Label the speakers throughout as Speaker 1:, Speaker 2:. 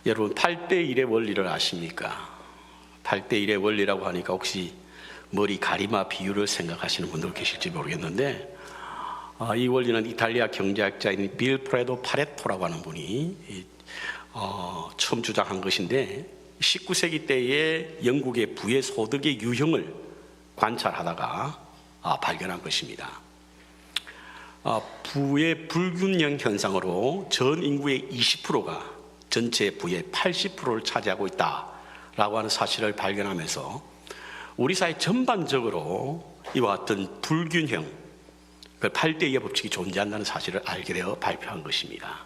Speaker 1: 여러분 8대1의 원리를 아십니까? 8대1의 원리라고 하니까 혹시 머리 가리마 비율을 생각하시는 분들 계실지 모르겠는데, 이 원리는 이탈리아 경제학자인 빌프레도 파레토라고 하는 분이 처음 주장한 것인데, 19세기 때의 영국의 부의 소득의 유형을 관찰하다가 발견한 것입니다. 부의 불균형 현상으로 전 인구의 20%가 전체 부의 80%를 차지하고 있다라고 하는 사실을 발견하면서 우리 사회 전반적으로 이와 같은 불균형, 8대2의 법칙이 존재한다는 사실을 알게 되어 발표한 것입니다.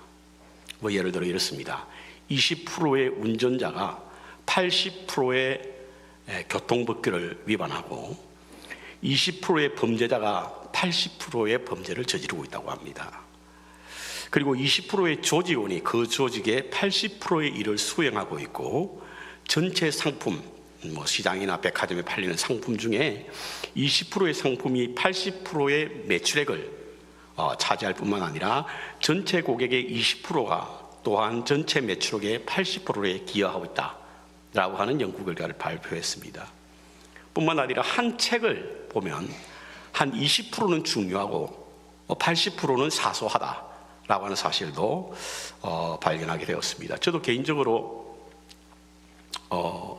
Speaker 1: 예를 들어 이렇습니다. 20%의 운전자가 80%의 교통법규를 위반하고 20%의 범죄자가 80%의 범죄를 저지르고 있다고 합니다. 그리고 20%의 조직원이 그 조직의 80%의 일을 수행하고 있고, 전체 상품, 시장이나 백화점에 팔리는 상품 중에 20%의 상품이 80%의 매출액을 차지할 뿐만 아니라 전체 고객의 20%가 또한 전체 매출액의 80%에 기여하고 있다라고 하는 연구 결과를 발표했습니다. 뿐만 아니라 한 책을 보면 한 20%는 중요하고 80%는 사소하다라고 하는 사실도 발견하게 되었습니다. 저도 개인적으로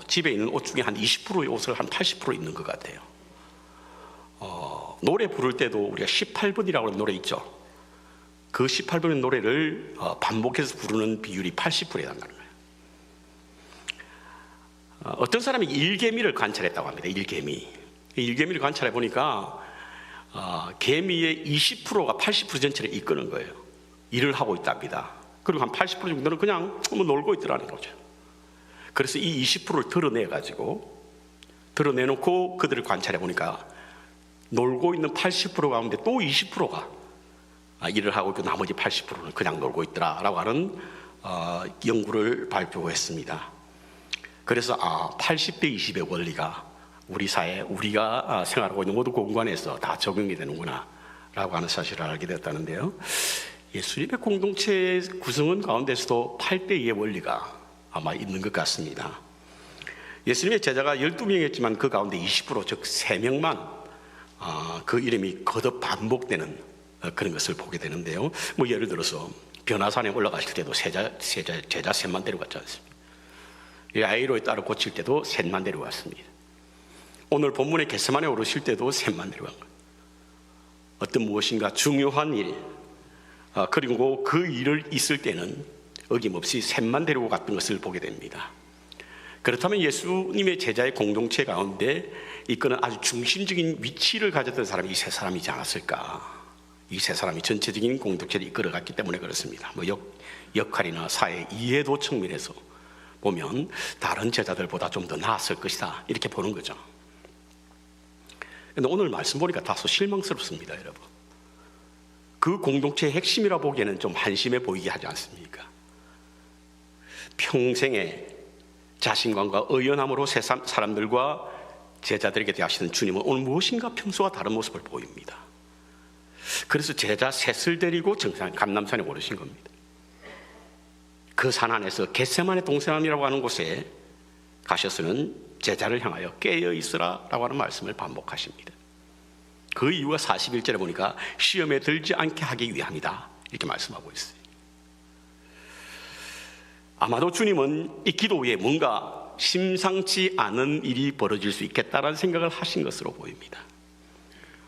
Speaker 1: 집에 있는 옷 중에 한 20%의 옷을 한 80% 입는 것 같아요. 노래 부를 때도 우리가 18번이라고 하는 노래 있죠. 그 18번의 노래를 반복해서 부르는 비율이 80%에 해당하는 거예요. 어떤 사람이 일개미를 관찰했다고 합니다. 일개미를 관찰해 보니까 개미의 20%가 80% 전체를 이끄는 거예요. 일을 하고 있답니다. 그리고 한 80% 정도는 그냥 놀고 있더라는 거죠. 그래서 이 20%를 드러내놓고 그들을 관찰해 보니까 놀고 있는 80% 가운데 또 20%가 일을 하고 있고 나머지 80%는 그냥 놀고 있더라라고 하는 연구를 발표했습니다. 그래서 80대 20의 원리가 우리 사회, 우리가 생활하고 있는 모든 공간에서 다 적용이 되는구나 라고 하는 사실을 알게 됐다는데요. 예수님의 공동체 구성원 가운데서도 8대2의 원리가 아마 있는 것 같습니다. 예수님의 제자가 12명이었지만 그 가운데 20%, 즉 3명만 그 이름이 거듭 반복되는 그런 것을 보게 되는데요. 예를 들어서 변화산에 올라가실 때도 제자 셋만 데려갔지 않습니까? 야이로에 따라 고칠 때도 셋만 데려갔습니다. 오늘 본문의 겟세마네 오르실 때도 셋만 데려간 거예요. 어떤 무엇인가 중요한 일, 그리고 그 일을 있을 때는 어김없이 셋만 데리고 갔던 것을 보게 됩니다. 그렇다면 예수님의 제자의 공동체 가운데 이끄는 아주 중심적인 위치를 가졌던 사람이 이 세 사람이지 않았을까? 이 세 사람이 전체적인 공동체를 이끌어갔기 때문에 그렇습니다. 역할이나 사회 이해도 측면에서 보면 다른 제자들보다 좀 더 나았을 것이다, 이렇게 보는 거죠. 그런데 오늘 말씀 보니까 다소 실망스럽습니다, 여러분. 그 공동체의 핵심이라 보기에는 좀 한심해 보이게 하지 않습니까? 평생의 자신감과 의연함으로 세상 사람들과 제자들에게 대하시는 주님은 오늘 무엇인가 평소와 다른 모습을 보입니다. 그래서 제자 셋을 데리고 감람산에 오르신 겁니다. 그 산 안에서 겟세마네 동산이라고 하는 곳에 가셔서는 제자를 향하여 깨어 있으라 라고 하는 말씀을 반복하십니다. 그 이유가 41절에 보니까 시험에 들지 않게 하기 위함이다, 이렇게 말씀하고 있어요. 아마도 주님은 이 기도 후에 뭔가 심상치 않은 일이 벌어질 수 있겠다라는 생각을 하신 것으로 보입니다.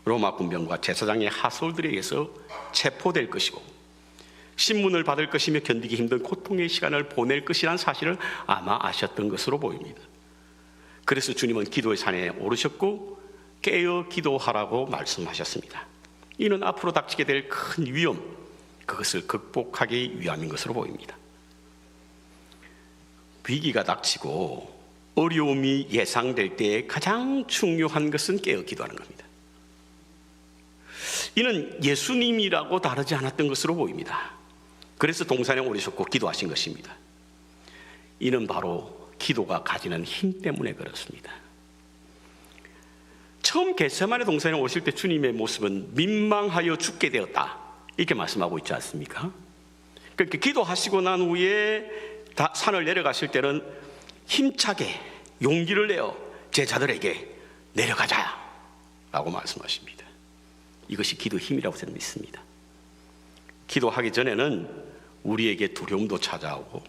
Speaker 1: 로마 군병과 제사장의 하솔들에 의해서 체포될 것이고 신문을 받을 것이며 견디기 힘든 고통의 시간을 보낼 것이라는 사실을 아마 아셨던 것으로 보입니다. 그래서 주님은 기도의 산에 오르셨고 깨어 기도하라고 말씀하셨습니다. 이는 앞으로 닥치게 될 큰 위험, 그것을 극복하기 위함인 것으로 보입니다. 위기가 닥치고 어려움이 예상될 때 가장 중요한 것은 깨어 기도하는 겁니다. 이는 예수님이라고 다르지 않았던 것으로 보입니다. 그래서 동산에 오르셨고 기도하신 것입니다. 이는 바로 기도가 가지는 힘 때문에 그렇습니다. 처음 겟세마네 동산에 오실 때 주님의 모습은 민망하여 죽게 되었다, 이렇게 말씀하고 있지 않습니까? 그렇게 기도하시고 난 후에 산을 내려가실 때는 힘차게 용기를 내어 제자들에게 내려가자 라고 말씀하십니다. 이것이 기도의 힘이라고 저는 믿습니다. 기도하기 전에는 우리에게 두려움도 찾아오고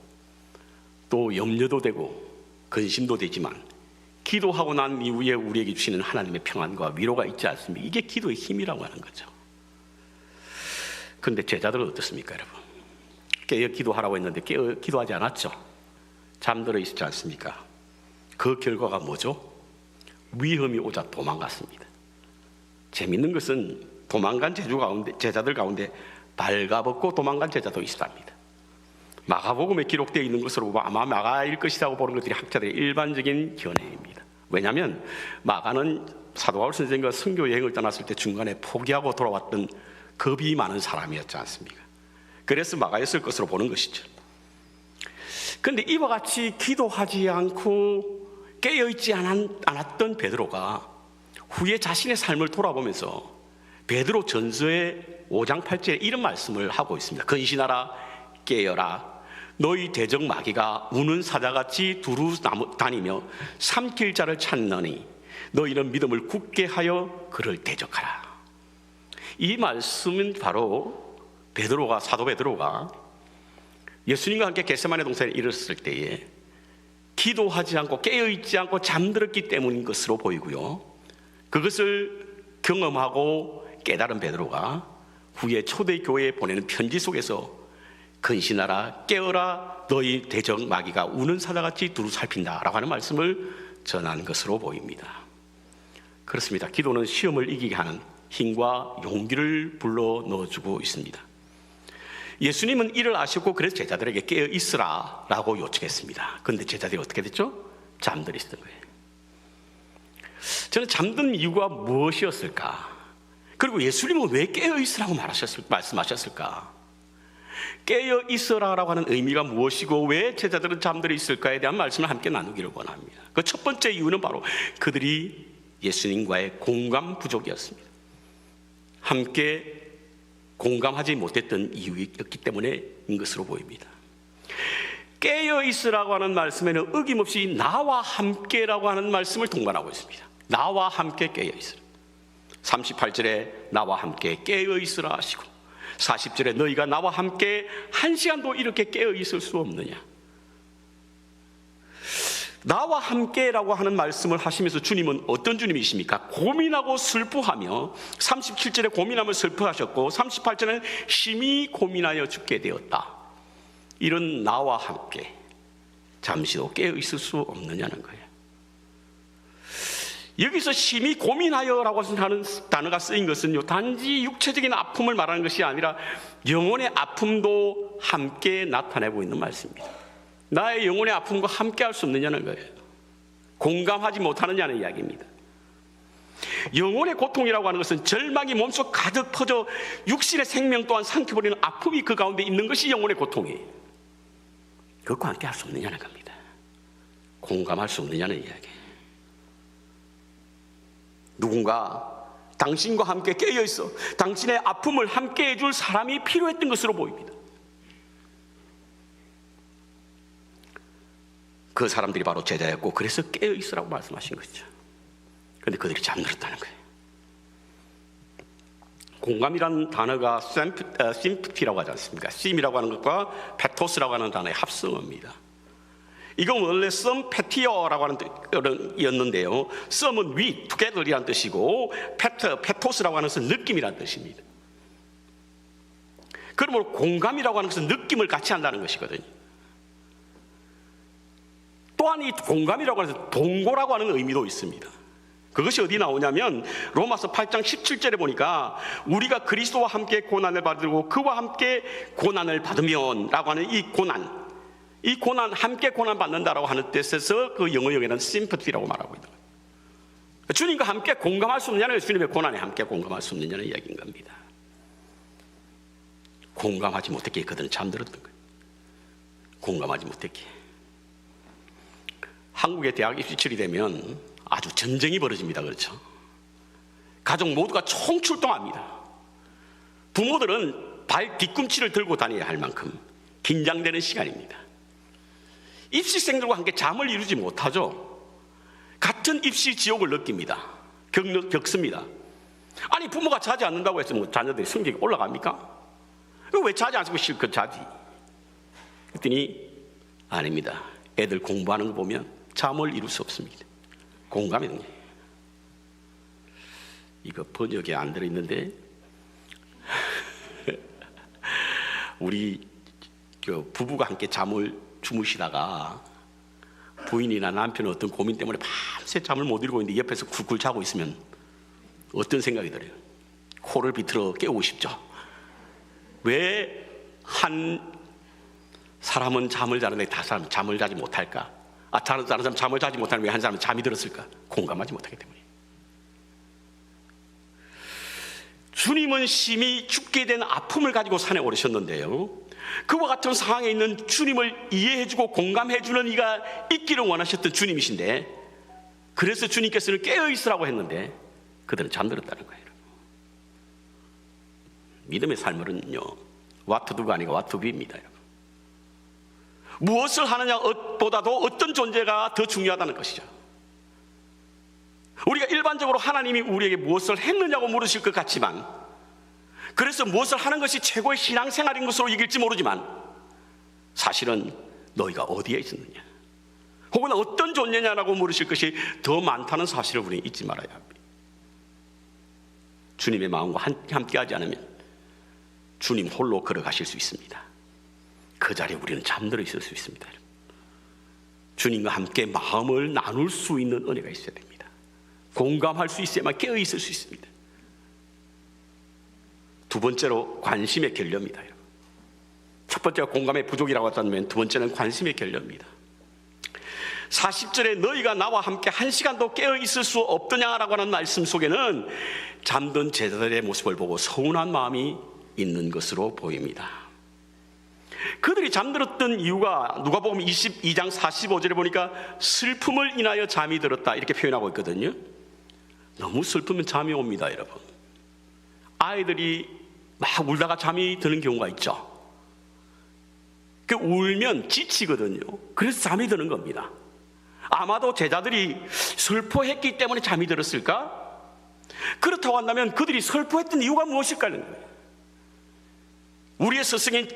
Speaker 1: 또 염려도 되고 근심도 되지만 기도하고 난 이후에 우리에게 주시는 하나님의 평안과 위로가 있지 않습니까? 이게 기도의 힘이라고 하는 거죠. 그런데 제자들은 어떻습니까, 여러분? 깨어 기도하라고 했는데 깨어 기도하지 않았죠. 잠들어 있지 않습니까? 그 결과가 뭐죠? 위험이 오자 도망갔습니다. 재밌는 것은 도망간 제자들 가운데 발가벗고 도망간 제자도 있습니다. 마가복음에 기록되어 있는 것으로 아마 마가일 것이라고 보는 것들이 학자들의 일반적인 견해입니다. 왜냐하면 마가는 사도 바울 선생과 선교 여행을 떠났을 때 중간에 포기하고 돌아왔던 겁이 많은 사람이었지 않습니까? 그래서 마가였을 것으로 보는 것이죠. 그런데 이와 같이 기도하지 않고 깨어있지 않았던 베드로가 후에 자신의 삶을 돌아보면서 베드로 전서의 5장 8절에 이런 말씀을 하고 있습니다. 근신하라, 깨어라. 너희 대적 마귀가 우는 사자같이 두루 다니며 삼킬 자를 찾느니 너희는 믿음을 굳게 하여 그를 대적하라. 이 말씀은 바로 사도 베드로가 예수님과 함께 겟세마네 동산에 이르렀을 때에 기도하지 않고 깨어있지 않고 잠들었기 때문인 것으로 보이고요, 그것을 경험하고 깨달은 베드로가 후에 초대교회에 보내는 편지 속에서 근신하라, 깨어라, 너희 대적 마귀가 우는 사자같이 두루 살핀다 라고 하는 말씀을 전한 것으로 보입니다. 그렇습니다. 기도는 시험을 이기게 하는 힘과 용기를 불러 넣어주고 있습니다. 예수님은 이를 아셨고 그래서 제자들에게 깨어 있으라 라고 요청했습니다. 그런데 제자들이 어떻게 됐죠? 잠들어 있었던 거예요. 저는 잠든 이유가 무엇이었을까? 그리고 예수님은 왜 깨어 있으라고 말씀하셨을까? 깨어 있으라라고 하는 의미가 무엇이고 왜 제자들은 잠들어 있을까에 대한 말씀을 함께 나누기를 원합니다. 그 첫 번째 이유는 바로 그들이 예수님과의 공감 부족이었습니다. 함께 공감하지 못했던 이유였기 때문에인 것으로 보입니다. 깨어 있으라고 하는 말씀에는 어김없이 나와 함께라고 하는 말씀을 동반하고 있습니다. 나와 함께 깨어 있으라. 38절에 나와 함께 깨어 있으라 하시고 40절에 너희가 나와 함께 한 시간도 이렇게 깨어 있을 수 없느냐. 나와 함께라고 하는 말씀을 하시면서 주님은 어떤 주님이십니까? 고민하고 슬퍼하며 37절에 고민하며 슬퍼하셨고 38절에는 심히 고민하여 죽게 되었다. 이런 나와 함께 잠시도 깨어 있을 수 없느냐는 거예요. 여기서 심히 고민하여라고 하는 단어가 쓰인 것은요, 단지 육체적인 아픔을 말하는 것이 아니라 영혼의 아픔도 함께 나타내고 있는 말씀입니다. 나의 영혼의 아픔과 함께 할 수 없느냐는 거예요. 공감하지 못하느냐는 이야기입니다. 영혼의 고통이라고 하는 것은 절망이 몸속 가득 퍼져 육신의 생명 또한 삼켜버리는 아픔이 그 가운데 있는 것이 영혼의 고통이에요. 그것과 함께 할 수 없느냐는 겁니다. 공감할 수 없느냐는 이야기예요. 누군가 당신과 함께 깨어있어 당신의 아픔을 함께 해줄 사람이 필요했던 것으로 보입니다. 그 사람들이 바로 제자였고 그래서 깨어있으라고 말씀하신 것이죠. 그런데 그들이 잠들었다는 거예요. 공감이라는 단어가 심프티라고 하지 않습니까? 심이라고 하는 것과 페토스라고 하는 단어의 합성어입니다. 이건 원래 some peti어라고 하는 뜻이었는데요, some은 with, together이라는 뜻이고 페토스라고 하는 것은 느낌이라는 뜻입니다. 그러므로 공감이라고 하는 것은 느낌을 같이 한다는 것이거든요. 또한 이 공감이라고 하는 것은 동고라고 하는 의미도 있습니다. 그것이 어디 나오냐면 로마서 8장 17절에 보니까 우리가 그리스도와 함께 고난을 받고 그와 함께 고난을 받으면 라고 하는 이 고난 함께 고난 받는다라고 하는 뜻에서 그 영어역에는 sympathy라고 말하고 있는 거예요. 주님과 함께 공감할 수 없느냐는 주님의 고난에 함께 공감할 수 없느냐는 이야기인 겁니다. 공감하지 못했기에 그들은 잠들었던 거예요. 공감하지 못했기에. 한국의 대학 입시철이 되면 아주 전쟁이 벌어집니다. 그렇죠? 가족 모두가 총출동합니다. 부모들은 발 뒤꿈치를 들고 다녀야 할 만큼 긴장되는 시간입니다. 입시생들과 함께 잠을 이루지 못하죠. 같은 입시 지옥을 느낍니다. 겪습니다. 아니 부모가 자지 않는다고 해서 뭐 자녀들이 성적이 올라갑니까? 왜 자지 않고 실컷 자지? 그랬더니 아닙니다. 애들 공부하는 거 보면 잠을 이룰 수 없습니다. 공감이 되는 거예요. 이거 번역에 안 들어있는데 우리 부부가 함께 잠을 주무시다가 부인이나 남편은 어떤 고민 때문에 밤새 잠을 못 이루고 있는데 옆에서 굴굴 자고 있으면 어떤 생각이 들어요? 코를 비틀어 깨우고 싶죠. 왜 한 사람은 잠을 자는데 다른 사람은 잠을 자지 못할까? 다른 사람 잠을 자지 못하는 왜 한 사람은 잠이 들었을까? 공감하지 못하기 때문에. 주님은 심히 죽게 된 아픔을 가지고 산에 오르셨는데요, 그와 같은 상황에 있는 주님을 이해해주고 공감해주는 이가 있기를 원하셨던 주님이신데, 그래서 주님께서는 깨어있으라고 했는데 그들은 잠들었다는 거예요. 믿음의 삶은요, 와투두가 아니고 와투비입니다. 여러분. 무엇을 하느냐보다도 어떤 존재가 더 중요하다는 것이죠. 우리가 일반적으로 하나님이 우리에게 무엇을 했느냐고 물으실 것 같지만, 그래서 무엇을 하는 것이 최고의 신앙생활인 것으로 여길지 모르지만, 사실은 너희가 어디에 있었느냐, 혹은 어떤 존재냐라고 물으실 것이 더 많다는 사실을 우리는 잊지 말아야 합니다. 주님의 마음과 함께하지 않으면 주님 홀로 걸어가실 수 있습니다. 그 자리에 우리는 잠들어 있을 수 있습니다. 주님과 함께 마음을 나눌 수 있는 은혜가 있어야 됩니다. 공감할 수 있어야만 깨어 있을 수 있습니다. 두 번째로 관심의 결여입니다. 첫 번째가 공감의 부족이라고 했다면, 두 번째는 관심의 결여입니다. 40절에 너희가 나와 함께 한 시간도 깨어 있을 수 없더냐라고 하는 말씀 속에는 잠든 제자들의 모습을 보고 서운한 마음이 있는 것으로 보입니다. 그들이 잠들었던 이유가 누가복음 22장 45절에 보니까 슬픔을 인하여 잠이 들었다 이렇게 표현하고 있거든요. 너무 슬프면 잠이 옵니다, 여러분. 아이들이 막 울다가 잠이 드는 경우가 있죠. 그 울면 지치거든요. 그래서 잠이 드는 겁니다. 아마도 제자들이 슬퍼했기 때문에 잠이 들었을까? 그렇다고 한다면 그들이 슬퍼했던 이유가 무엇일까는 거예요. 우리의 스승인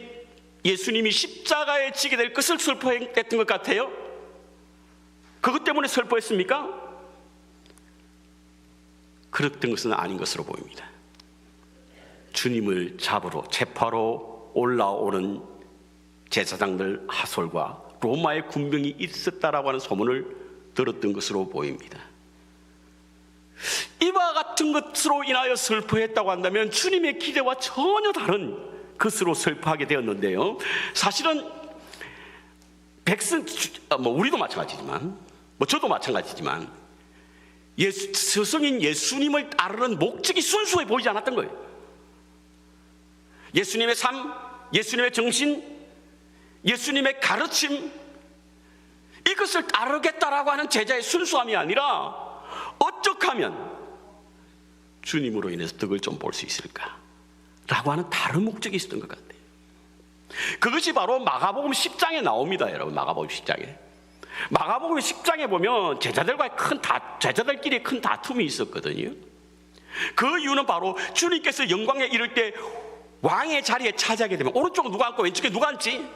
Speaker 1: 예수님이 십자가에 지게 될 것을 슬퍼했던 것 같아요? 그것 때문에 슬퍼했습니까? 그랬던 것은 아닌 것으로 보입니다. 주님을 잡으러 재파로 올라오는 제사장들 하솔과 로마의 군병이 있었다라고 하는 소문을 들었던 것으로 보입니다. 이와 같은 것으로 인하여 슬퍼했다고 한다면 주님의 기대와 전혀 다른 것으로 슬퍼하게 되었는데요, 사실은 우리도 마찬가지지만, 저도 마찬가지지만, 스승인 예수님을 따르는 목적이 순수해 보이지 않았던 거예요. 예수님의 삶, 예수님의 정신, 예수님의 가르침, 이것을 따르겠다라고 하는 제자의 순수함이 아니라 어떻게 하면 주님으로 인해서 덕을 좀 볼 수 있을까 라고 하는 다른 목적이 있었던 것 같아요. 그것이 바로 마가복음 10장에 나옵니다, 여러분. 마가복음 10장에. 마가복음 10장에 보면 제자들끼리 큰 다툼이 있었거든요. 그 이유는 바로 주님께서 영광에 이를 때 왕의 자리에 차지하게 되면 오른쪽은 누가 앉고 왼쪽에 누가 앉지?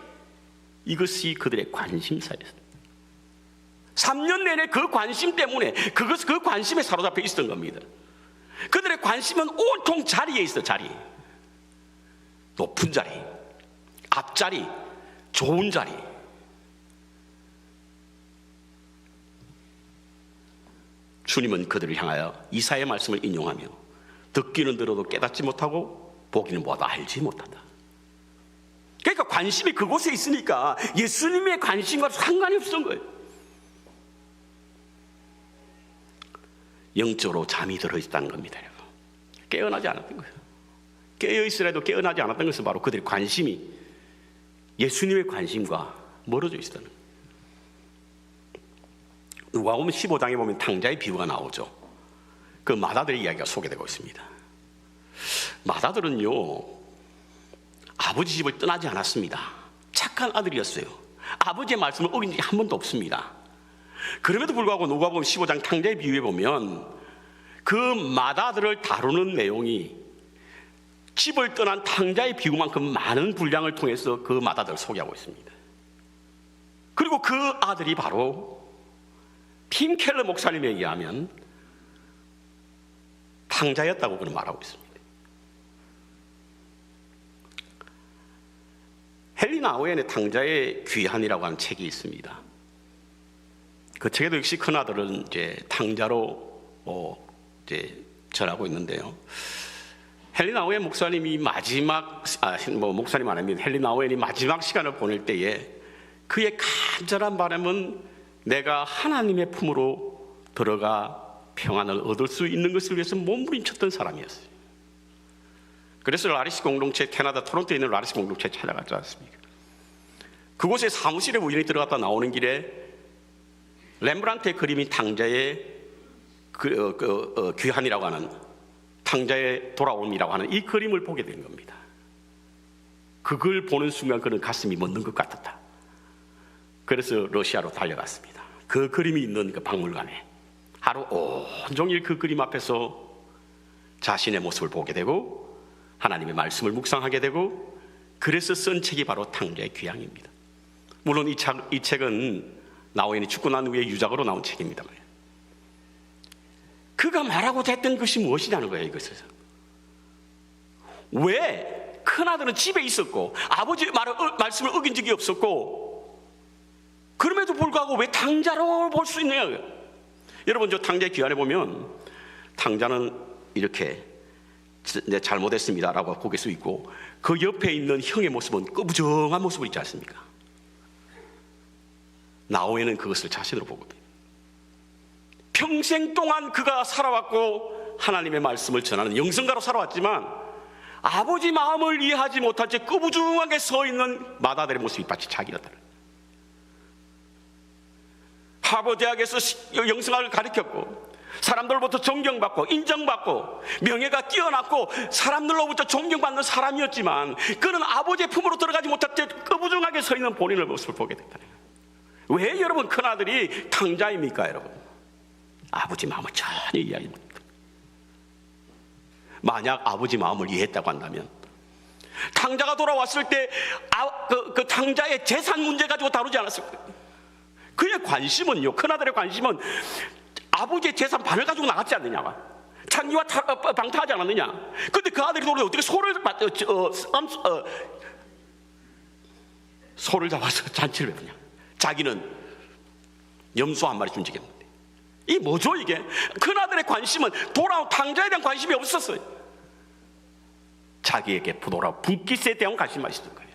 Speaker 1: 이것이 그들의 관심사였습니다. 3년 내내 그 관심 때문에 그 관심에 사로잡혀 있었던 겁니다. 그들의 관심은 온통 자리에 있어. 자리, 높은 자리, 앞자리, 좋은 자리. 주님은 그들을 향하여 이사야의 말씀을 인용하며 듣기는 들어도 깨닫지 못하고 보기는 보아도 알지 못한다. 그러니까 관심이 그곳에 있으니까 예수님의 관심과 상관이 없었던 거예요. 영적으로 잠이 들어있다는 겁니다, 여러분. 깨어나지 않았던 거예요. 깨어있으라도 깨어나지 않았던 것은 바로 그들의 관심이 예수님의 관심과 멀어져 있었다는 거예요. 누가복음 15장에 보면 탕자의 비유가 나오죠. 그 마다들의 이야기가 소개되고 있습니다. 마다들은요, 아버지 집을 떠나지 않았습니다. 착한 아들이었어요. 아버지의 말씀을 어긴 적이 한 번도 없습니다. 그럼에도 불구하고 누가복음 15장 탕자의 비유에 보면 그 마다들을 다루는 내용이 집을 떠난 탕자의 비유만큼 많은 분량을 통해서 그 마다들을 소개하고 있습니다. 그리고 그 아들이 바로 팀 켈러 목사님에 의하면 탕자였다고 그는 말하고 있습니다. 헨리 나우엔의 탕자의 귀환이라고 하는 책이 있습니다. 그 책에도 역시 큰아들은 이제 탕자로 이제 전하고 있는데요. 헨리 나우엔 목사님이 목사님 아닙니다. 헨리 나우엔이 마지막 시간을 보낼 때에 그의 간절한 바람은 내가 하나님의 품으로 들어가 평안을 얻을 수 있는 것을 위해서 몸부림쳤던 사람이었어요. 그래서 라리스 공동체, 캐나다 토론토에 있는 라리스 공동체에 찾아갔지 않습니까? 그곳에 사무실에 우연히 들어갔다 나오는 길에 렘브란트의 그림인 탕자의 귀환이라고 하는, 탕자의 돌아옴이라고 하는 이 그림을 보게 된 겁니다. 그걸 보는 순간 그는 가슴이 멎는 것 같았다. 그래서 러시아로 달려갔습니다. 그 그림이 있는 그 박물관에 하루 온종일 그 그림 앞에서 자신의 모습을 보게 되고 하나님의 말씀을 묵상하게 되고, 그래서 쓴 책이 바로 탕자의 귀향입니다. 물론 이 책은 나우엔이 죽고 난 후에 유작으로 나온 책입니다만, 그가 말하고자 했던 것이 무엇이냐는 거예요. 이것은 왜 큰아들은 집에 있었고 아버지의 말씀을 어긴 적이 없었고, 그럼에도 불구하고 왜 탕자로 볼 수 있느냐. 여러분, 저 탕자의 귀환에 보면 탕자는 이렇게 내 잘못했습니다 라고 고개 숙이고, 그 옆에 있는 형의 모습은 끄부정한 모습을 있지 않습니까? 나우엔은 그것을 자신으로 보거든요. 평생 동안 그가 살아왔고 하나님의 말씀을 전하는 영성가로 살아왔지만 아버지 마음을 이해하지 못한 채 끄부정하게 서 있는 마다들의 모습이 마치 자기였다는 거예요. 하버드 대학에서 영성학을 가르쳤고 사람들로부터 존경받고 인정받고 명예가 뛰어났고 사람들로부터 존경받는 사람이었지만, 그는 아버지의 품으로 들어가지 못할 때 끄부정하게 서 있는 본인의 모습을 보게 됐다는 거예요. 왜 여러분 큰아들이 탕자입니까? 여러분, 아버지 마음을 전혀 이해하지 못합니다. 만약 아버지 마음을 이해했다고 한다면 탕자가 돌아왔을 때 그 탕자의 재산 문제 가지고 다루지 않았을 거예요. 그의 관심은요, 큰아들의 관심은 아버지의 재산 반을 가지고 나갔지 않느냐, 창기와 방탕하지 않았느냐. 그런데 그 아들이 돌아오는데 어떻게 소를 잡아서 잔치를 했느냐. 자기는 염소 한 마리 준직했는데, 이 뭐죠 이게? 큰아들의 관심은 돌아온 탕자에 대한 관심이 없었어요. 자기에게 돌아온 분깃에 대한 관심만 있었던 거예요.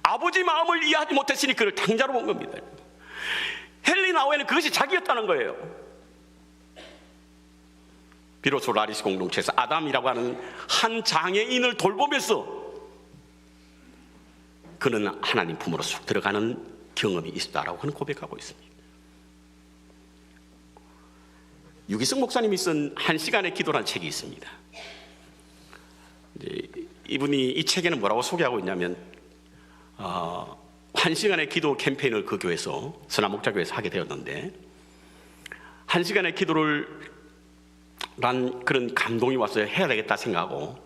Speaker 1: 아버지 마음을 이해하지 못했으니 그를 탕자로 본 겁니다. 헨리 나우엔은 그것이 자기였다는 거예요. 비로소 라리스 공동체에서 아담이라고 하는 한 장애인을 돌보면서 그는 하나님 품으로 쑥 들어가는 경험이 있었다라고 그는 고백하고 있습니다. 유기성 목사님이 쓴 1시간의 기도라는 책이 있습니다. 이분이 이 책에는 뭐라고 소개하고 있냐면 1시간의 기도 캠페인을 그 교회에서, 선한목자교회에서 하게 되었는데, 1시간의 기도를 난 그런 감동이 왔어요. 해야 되겠다 생각하고,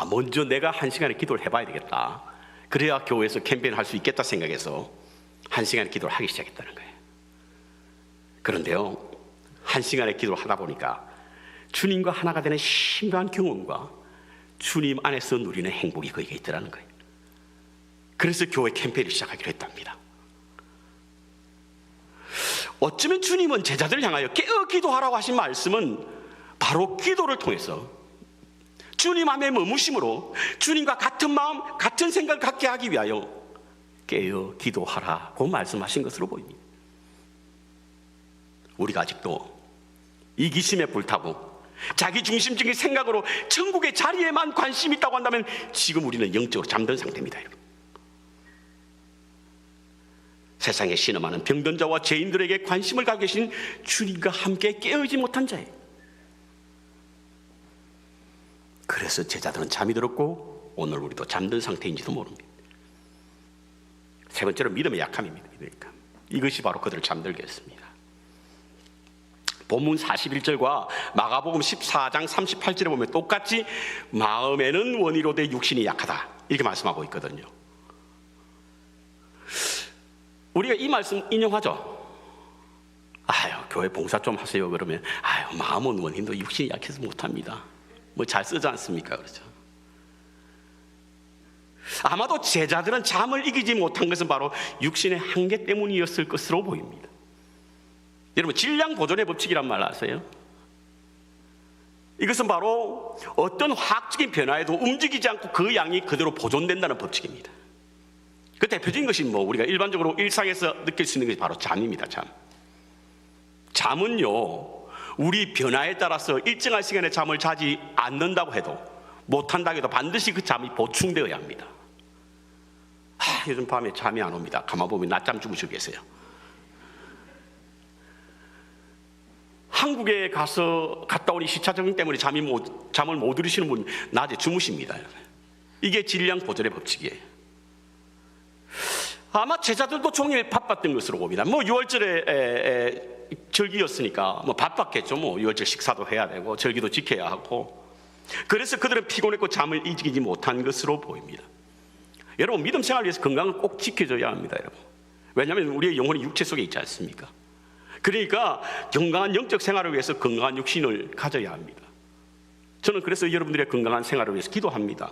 Speaker 1: 먼저 내가 1시간의 기도를 해봐야 되겠다, 그래야 교회에서 캠페인을 할 수 있겠다 생각해서 1시간의 기도를 하기 시작했다는 거예요. 그런데요, 1시간의 기도를 하다 보니까 주님과 하나가 되는 신비한 경험과 주님 안에서 누리는 행복이 거기에 있더라는 거예요. 그래서 교회 캠페인을 시작하기로 했답니다. 어쩌면 주님은 제자들을 향하여 깨어 기도하라고 하신 말씀은 바로 기도를 통해서 주님 안에 머무심으로 주님과 같은 마음, 같은 생각을 갖게 하기 위하여 깨어 기도하라고 말씀하신 것으로 보입니다. 우리가 아직도 이기심에 불타고 자기 중심적인 생각으로 천국의 자리에만 관심이 있다고 한다면 지금 우리는 영적으로 잠든 상태입니다. 여러분, 세상에 신음하는 병든 자와 죄인들에게 관심을 가지고 계신 주님과 함께 깨어있지 못한 자예요. 그래서 제자들은 잠이 들었고 오늘 우리도 잠든 상태인지도 모릅니다. 세 번째로 믿음의 약함입니다. 믿음의 약함. 이것이 바로 그들을 잠들게 했습니다. 본문 41절과 마가복음 14장 38절에 보면 똑같이 마음에는 원이로되 육신이 약하다 이렇게 말씀하고 있거든요. 우리가 이 말씀 인용하죠. 아유, 교회 봉사 좀 하세요. 그러면 아유, 마음은 원인도 육신이 약해서 못합니다. 뭐 잘 쓰지 않습니까? 그렇죠. 아마도 제자들은 잠을 이기지 못한 것은 바로 육신의 한계 때문이었을 것으로 보입니다. 여러분, 질량 보존의 법칙이란 말 아세요? 이것은 바로 어떤 화학적인 변화에도 움직이지 않고 그 양이 그대로 보존된다는 법칙입니다. 그 대표적인 것이 뭐 우리가 일반적으로 일상에서 느낄 수 있는 것이 바로 잠입니다. 잠은요, 우리 변화에 따라서 일정한 시간에 잠을 자지 않는다고 해도, 못한다고 해도 반드시 그 잠이 보충되어야 합니다. 요즘 밤에 잠이 안 옵니다. 가만 보면 낮잠 주무시고 계세요. 한국에 갔다 오니 시차 적응 때문에 잠을 못 이루시는 분 낮에 주무십니다. 이게 질량 보존의 법칙이에요. 아마 제자들도 종일 바빴던 것으로 봅니다. 뭐 6월절에 절기였으니까 뭐 바빴겠죠. 뭐 6월절 식사도 해야 되고 절기도 지켜야 하고. 그래서 그들은 피곤했고 잠을 이기지 못한 것으로 보입니다. 여러분, 믿음 생활을 위해서 건강은 꼭 지켜줘야 합니다. 여러분, 왜냐하면 우리의 영혼이 육체 속에 있지 않습니까? 그러니까 건강한 영적 생활을 위해서 건강한 육신을 가져야 합니다. 저는 그래서 여러분들의 건강한 생활을 위해서 기도합니다.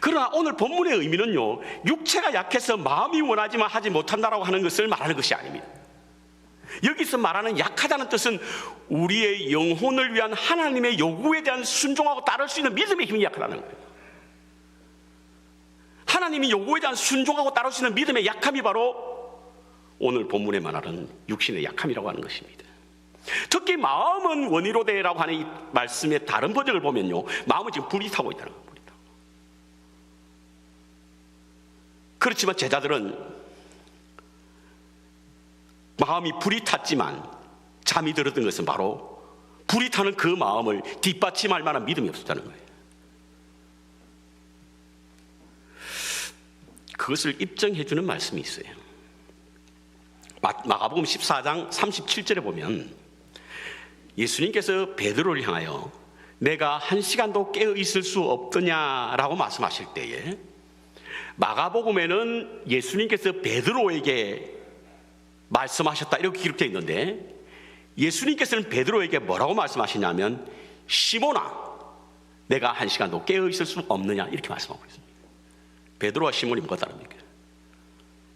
Speaker 1: 그러나 오늘 본문의 의미는요, 육체가 약해서 마음이 원하지만 하지 못한다라고 하는 것을 말하는 것이 아닙니다. 여기서 말하는 약하다는 뜻은 우리의 영혼을 위한 하나님의 요구에 대한 순종하고 따를 수 있는 믿음의 힘이 약하다는 거예요. 하나님이 요구에 대한 순종하고 따를 수 있는 믿음의 약함이 바로 오늘 본문에 말하는 육신의 약함이라고 하는 것입니다. 특히 마음은 원이로되라고 하는 이 말씀의 다른 버전을 보면요, 마음은 지금 불이 타고 있다는 거예요. 불이 타고. 그렇지만 제자들은 마음이 불이 탔지만 잠이 들었던 것은 바로 불이 타는 그 마음을 뒷받침할 만한 믿음이 없었다는 거예요. 그것을 입증해 주는 말씀이 있어요. 마가복음 14장 37절에 보면 예수님께서 베드로를 향하여 내가 1시간도 깨어 있을 수 없더냐라고 말씀하실 때에, 마가복음에는 예수님께서 베드로에게 말씀하셨다 이렇게 기록되어 있는데, 예수님께서는 베드로에게 뭐라고 말씀하시냐면 시몬아, 내가 1시간도 깨어 있을 수 없느냐 이렇게 말씀하고 있습니다. 베드로와 시몬이 뭐가 다릅니까?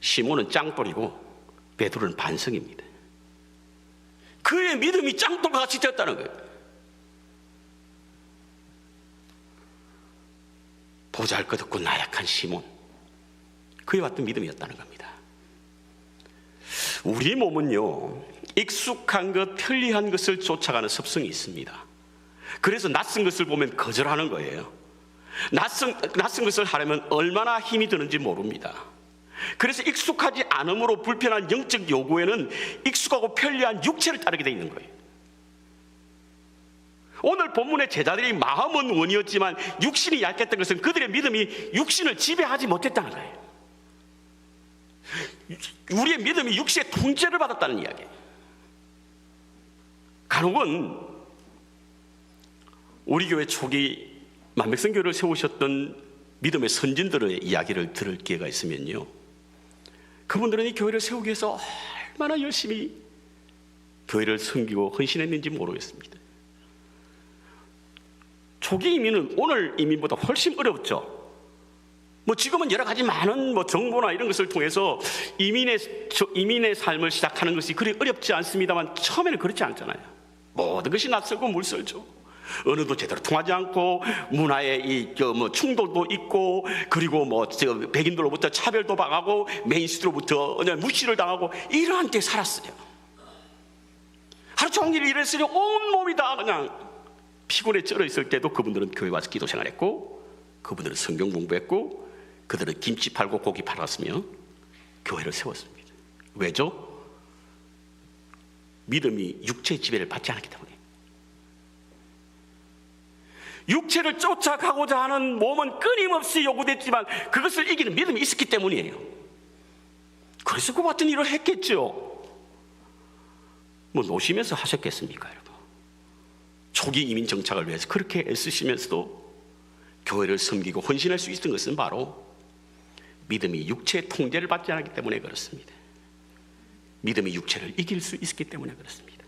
Speaker 1: 시몬은 짱돌이고 베드로는 반성입니다. 그의 믿음이 짱돌과 같이 되었다는 거예요. 보잘것없고 나약한 시몬, 그에 왔던 믿음이었다는 겁니다. 우리 몸은요, 익숙한 것, 편리한 것을 쫓아가는 습성이 있습니다. 그래서 낯선 것을 보면 거절하는 거예요. 낯선 것을 하려면 얼마나 힘이 드는지 모릅니다. 그래서 익숙하지 않음으로 불편한 영적 요구에는 익숙하고 편리한 육체를 따르게 되어 있는 거예요. 오늘 본문의 제자들이 마음은 원이었지만 육신이 약했던 것은 그들의 믿음이 육신을 지배하지 못했다는 거예요. 우리의 믿음이 육신의 통제를 받았다는 이야기예요. 간혹은 우리 교회 초기 만백성교회를 세우셨던 믿음의 선진들의 이야기를 들을 기회가 있으면요, 그분들은 이 교회를 세우기 위해서 얼마나 열심히 교회를 섬기고 헌신했는지 모르겠습니다. 초기 이민은 오늘 이민보다 훨씬 어렵죠. 뭐 지금은 여러 가지 많은 뭐 정보나 이런 것을 통해서 이민의 삶을 시작하는 것이 그리 어렵지 않습니다만, 처음에는 그렇지 않잖아요. 모든 것이 낯설고 물설죠. 언어도 제대로 통하지 않고 문화의 충돌도 있고, 그리고 백인들로부터 차별도 당하고 메인스트로부터 무시를 당하고 이러한 때 살았어요. 하루 종일 일했으니 온몸이 다 그냥 피곤에 쩔어 있을 때도 그분들은 교회 와서 기도 생활했고, 그분들은 성경 공부했고, 그들은 김치 팔고 고기 팔았으며 교회를 세웠습니다. 왜죠? 믿음이 육체의 지배를 받지 않았기 때문에. 육체를 쫓아가고자 하는 몸은 끊임없이 요구됐지만 그것을 이기는 믿음이 있었기 때문이에요. 그래서 그 같은 일을 했겠죠. 뭐 노시면서 하셨겠습니까, 여러분? 초기 이민 정착을 위해서 그렇게 애쓰시면서도 교회를 섬기고 헌신할 수 있었던 것은 바로 믿음이 육체의 통제를 받지 않았기 때문에 그렇습니다. 믿음이 육체를 이길 수 있었기 때문에 그렇습니다.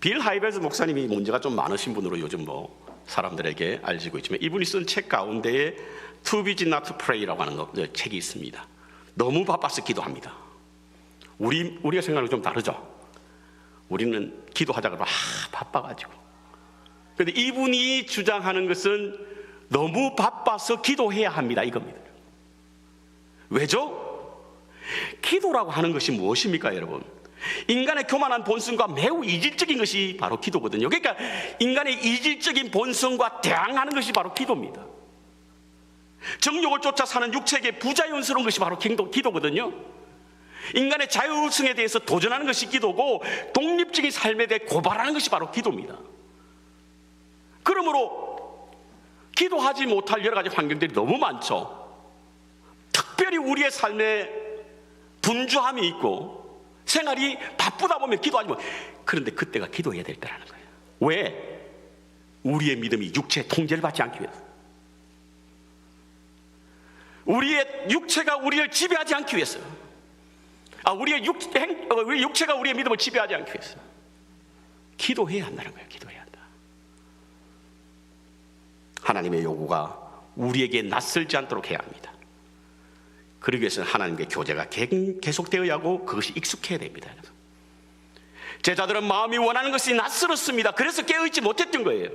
Speaker 1: 빌 하이벨스 목사님이 문제가 좀 많으신 분으로 요즘 뭐 사람들에게 알려지고 있지만, 이분이 쓴 책 가운데에 Too Busy Not to Pray라고 하는 책이 있습니다. 너무 바빠서 기도합니다. 우리가 생각하는 좀 다르죠. 우리는 기도하자 그러면 바빠가지고. 그런데 이분이 주장하는 것은 너무 바빠서 기도해야 합니다, 이겁니다. 왜죠? 기도라고 하는 것이 무엇입니까, 여러분? 인간의 교만한 본성과 매우 이질적인 것이 바로 기도거든요. 그러니까 인간의 이질적인 본성과 대항하는 것이 바로 기도입니다. 정욕을 쫓아 사는 육체에게 부자연스러운 것이 바로 기도거든요. 인간의 자율성에 대해서 도전하는 것이 기도고, 독립적인 삶에 대해 고발하는 것이 바로 기도입니다. 그러므로 기도하지 못할 여러 가지 환경들이 너무 많죠. 특별히 우리의 삶에 분주함이 있고 생활이 바쁘다 보면 기도하지 못. 그런데 그때가 기도해야 될 때라는 거예요. 왜? 우리의 믿음이 육체의 통제를 받지 않기 위해서. 우리의 육체가 우리를 지배하지 않기 위해서. 우리 육체가 우리의 믿음을 지배하지 않기 위해서 기도해야 한다는 거예요. 기도해야 한다. 하나님의 요구가 우리에게 낯설지 않도록 해야 합니다. 그러기 위해서는 하나님의 교제가 계속되어야 하고 그것이 익숙해야 됩니다. 제자들은 마음이 원하는 것이 낯설었습니다. 그래서 깨어있지 못했던 거예요.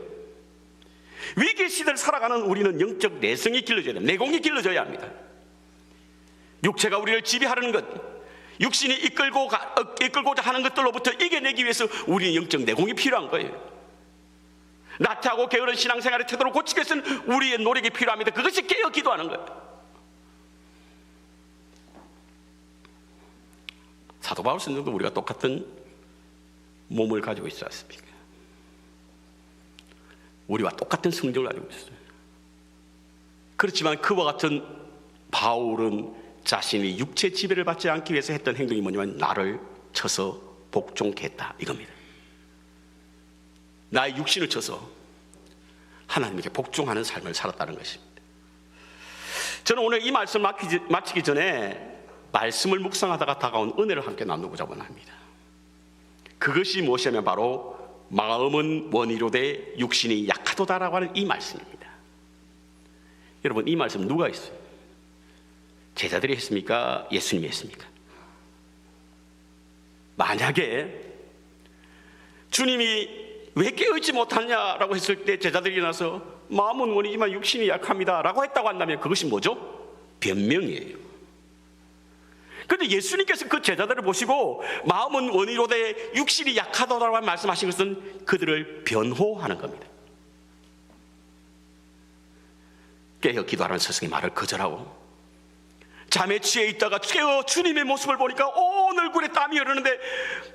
Speaker 1: 위기 시대를 살아가는 우리는 영적 내성이 길러져야 됩니다. 내공이 길러져야 합니다. 육체가 우리를 지배하려는 것, 육신이 이끌고자 하는 것들로부터 이겨내기 위해서 우리는 영적 내공이 필요한 거예요. 나태하고 게으른 신앙생활의 태도를 고치기 위해서는 우리의 노력이 필요합니다. 그것이 깨어 기도하는 거예요. 사도 바울 선생도 우리가 똑같은 몸을 가지고 있지 않습니까? 우리와 똑같은 성정을 가지고 있어요. 그렇지만 그와 같은 바울은 자신이 육체 지배를 받지 않기 위해서 했던 행동이 뭐냐면 나를 쳐서 복종케 했다, 이겁니다. 나의 육신을 쳐서 하나님께 복종하는 삶을 살았다는 것입니다. 저는 오늘 이 말씀 마치기 전에 말씀을 묵상하다가 다가온 은혜를 함께 나누고자 합니다. 그것이 무엇이냐면 바로 마음은 원이로되 육신이 약하도다라고 하는 이 말씀입니다. 여러분, 이 말씀 누가 했어요? 제자들이 했습니까? 예수님이 했습니까? 만약에 주님이 왜 깨어있지 못하냐라고 했을 때 제자들이 일어나서 마음은 원이지만 육신이 약합니다 라고 했다고 한다면 그것이 뭐죠? 변명이에요. 그런데 예수님께서 그 제자들을 보시고 마음은 원이로되 육신이 약하다라고 말씀하신 것은 그들을 변호하는 겁니다. 깨어 기도하는 스승의 말을 거절하고 잠에 취해 있다가 깨어 주님의 모습을 보니까 온 얼굴에 땀이 흐르는데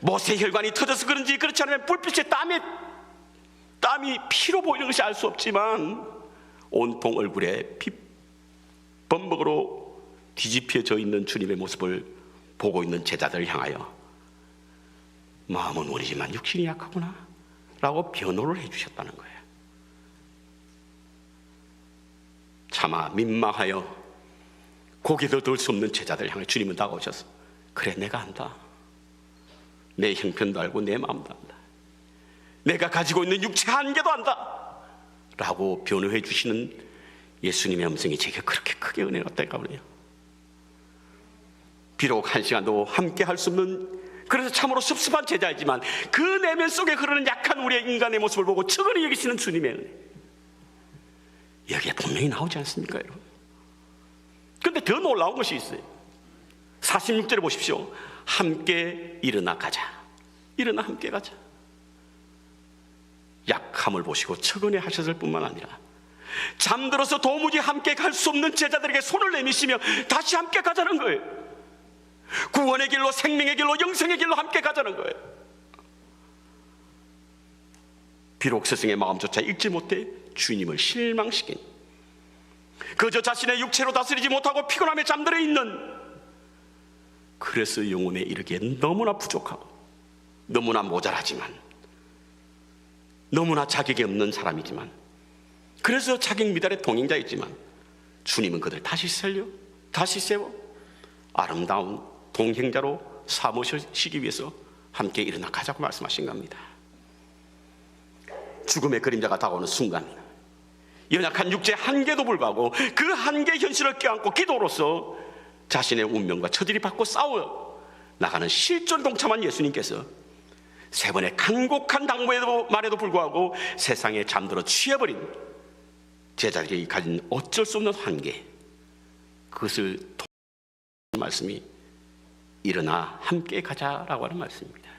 Speaker 1: 모세혈관이 터져서 그런지, 그렇지 않으면 불빛에 땀이 피로 보이는 것이 알 수 없지만 온통 얼굴에 범벅으로 뒤집혀져 있는 주님의 모습을 보고 있는 제자들을 향하여 마음은 원이지만 육신이 약하구나 라고 변호를 해주셨다는 거예요. 차마 민망하여 고개도 들 수 없는 제자들을 향해 주님은 다가오셔서 그래, 내가 안다. 내 형편도 알고 내 마음도 안다. 내가 가지고 있는 육체 한계도 안다 라고 변호해 주시는 예수님의 음성이 제게 그렇게 크게 은혜가 될까 보네요. 비록 한 시간도 함께 할 수 없는, 그래서 참으로 섭섭한 제자이지만 그 내면 속에 흐르는 약한 우리의 인간의 모습을 보고 측은히 여기시는 주님의 은혜, 여기에 분명히 나오지 않습니까, 여러분? 그런데 더 놀라운 것이 있어요. 46절에 보십시오. 함께 일어나 가자. 일어나 함께 가자. 약함을 보시고 측은히 하셨을 뿐만 아니라 잠들어서 도무지 함께 갈 수 없는 제자들에게 손을 내미시며 다시 함께 가자는 거예요. 구원의 길로, 생명의 길로, 영생의 길로 함께 가자는 거예요. 비록 스승의 마음조차 읽지 못해 주님을 실망시킨, 그저 자신의 육체로 다스리지 못하고 피곤함에 잠들어 있는 그래서 영혼에 이르기에 너무나 부족하고 너무나 모자라지만, 너무나 자격이 없는 사람이지만, 그래서 자격 미달의 동행자이지만 주님은 그들 다시 세워 아름다운 동행자로 삼으시기 위해서 함께 일어나 가자고 말씀하신 겁니다. 죽음의 그림자가 다가오는 순간, 연약한 육체의 한계도 불구하고 그 한계 현실을 껴안고 기도로서 자신의 운명과 처지를 받고 싸워 나가는 실존 동참한 예수님께서 세 번의 간곡한 당부에도 말에도 불구하고 세상에 잠들어 취해버린 제자들이 가진 어쩔 수 없는 한계, 그것을 도와주는 말씀이 일어나 함께 가자라고 하는 말씀입니다.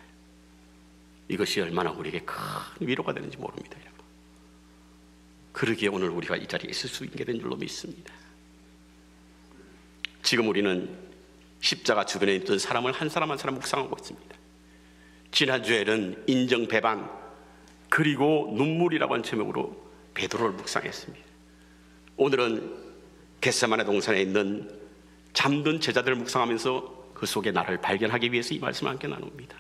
Speaker 1: 이것이 얼마나 우리에게 큰 위로가 되는지 모릅니다. 그러기에 오늘 우리가 이 자리에 있을 수 있게 된 줄로 믿습니다. 지금 우리는 십자가 주변에 있던 사람을 한 사람 한 사람 묵상하고 있습니다. 지난주에는 인정 배반 그리고 눈물이라고 하는 제목으로 베드로를 묵상했습니다. 오늘은 겟세마네 동산에 있는 잠든 제자들을 묵상하면서 그 속에 나를 발견하기 위해서 이 말씀을 함께 나눕니다.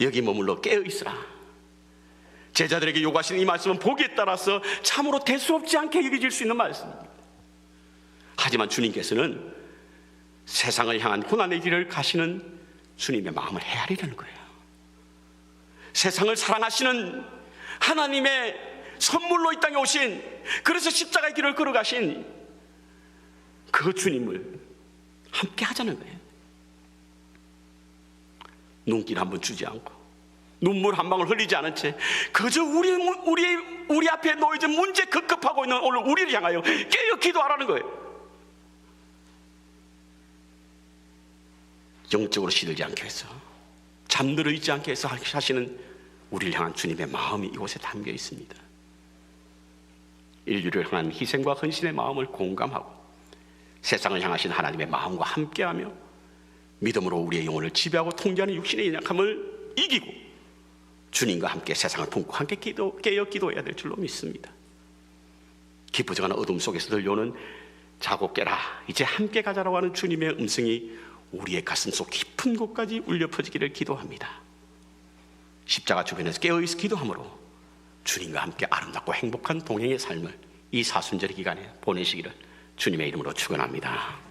Speaker 1: 여기 머물러 깨어있으라. 제자들에게 요구하시는 이 말씀은 보기에 따라서 참으로 대수롭지 않게 여겨질 수 있는 말씀입니다. 하지만 주님께서는 세상을 향한 고난의 길을 가시는 주님의 마음을 헤아리려는 거예요. 세상을 사랑하시는 하나님의 선물로 이 땅에 오신, 그래서 십자가의 길을 걸어가신 그 주님을 함께 하자는 거예요. 눈길 한 번 주지 않고 눈물 한 방울 흘리지 않은 채 그저 우리 앞에 놓여진 문제 급급하고 있는 오늘 우리를 향하여 깨어 기도하라는 거예요. 영적으로 시들지 않게 해서, 잠들어 있지 않게 해서 하시는 우리를 향한 주님의 마음이 이곳에 담겨 있습니다. 인류를 향한 희생과 헌신의 마음을 공감하고 세상을 향하신 하나님의 마음과 함께하며 믿음으로 우리의 영혼을 지배하고 통제하는 육신의 연약함을 이기고 주님과 함께 세상을 품고 함께 깨어 기도해야 될 줄로 믿습니다. 깊어져가는 어둠 속에서 들려오는 자고 깨라, 이제 함께 가자라고 하는 주님의 음성이 우리의 가슴 속 깊은 곳까지 울려 퍼지기를 기도합니다. 십자가 주변에서 깨어있어 기도함으로 주님과 함께 아름답고 행복한 동행의 삶을 이 사순절 기간에 보내시기를 주님의 이름으로 축원합니다.